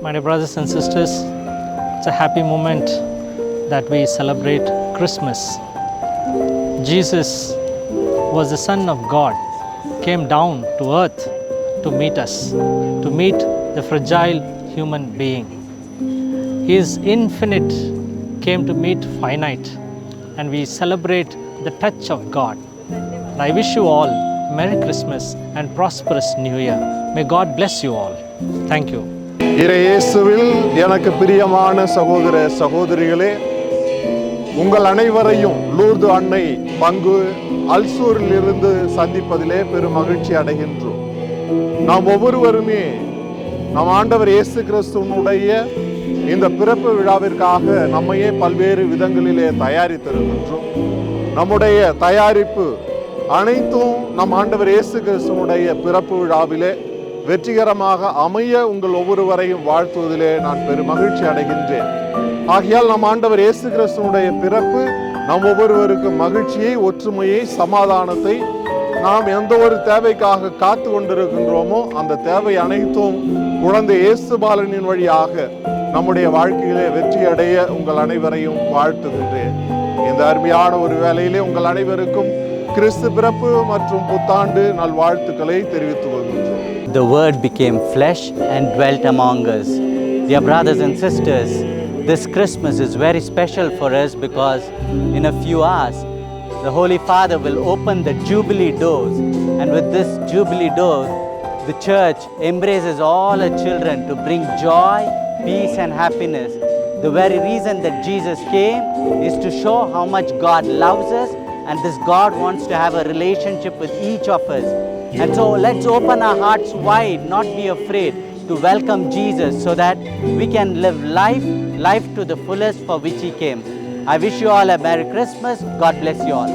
My dear brothers and sisters, it's a happy moment that we celebrate Christmas. Jesus was the Son of God, came down to earth to meet us, to meet the fragile human being. His infinite came to meet finite, and we celebrate the touch of God. And I wish you all Merry Christmas and prosperous New Year. May God bless you all. Thank you. இயேசுவில் எனக்கு பிரியமான சகோதர சகோதரிகளே, உங்கள் அனைவரையும் Lourdes அன்னை பங்கு அல்சூரில் இருந்து சந்திப்பதிலே பெரும் மகிழ்ச்சி அடைகின்றோம். நாம் ஒவ்வொருவருமே நம் ஆண்டவர் இயேசு கிறிஸ்துவனுடைய இந்த பிறப்பு விழாவிற்காக நம்மையே பல்வேறு விதங்களிலே தயாரித்திருக்கின்றோம். நம்முடைய தயாரிப்பு அனைத்தும் நம் ஆண்டவர் இயேசு கிறிஸ்துவனுடைய பிறப்பு விழாவிலே வெற்றிகரமாக அமைய உங்கள் ஒவ்வொருவரையும் வாழ்த்துவதிலே நான் பெரும் மகிழ்ச்சி அடைகின்றேன். ஆகையால் நம் ஆண்டவர் இயேசு கிறிஸ்துவனுடைய பிறப்பு நம் ஒவ்வொருவருக்கும் மகிழ்ச்சியை, ஒற்றுமையை, சமாதானத்தை, நாம் எந்த ஒரு தேவைக்காக காத்து கொண்டிருக்கின்றோமோ அந்த தேவை அனைத்தும் குழந்தை இயேசு பாலனின் வழியாக நம்முடைய வாழ்க்கையிலே வெற்றி அடைய உங்கள் அனைவரையும் வாழ்த்துகின்றேன். இந்த அருமையான ஒரு வேளையிலே உங்கள் அனைவருக்கும் கிறிஸ்து பிறப்பு மற்றும் புத்தாண்டு நல்வாழ்த்துக்களை தெரிவித்துக் கொள்கின்றோம். The Word became flesh and dwelt among us. Dear brothers and sisters, this Christmas is very special for us because in a few hours the Holy Father will open the Jubilee doors, and with this Jubilee doors the Church embraces all her children to bring joy, peace and happiness. The very reason that Jesus came is to show how much God loves us, and this God wants to have a relationship with each of us. And so let's open our hearts wide, not be afraid, to welcome Jesus so that we can live life to the fullest for which He came. I wish you all a Merry Christmas. God bless you all.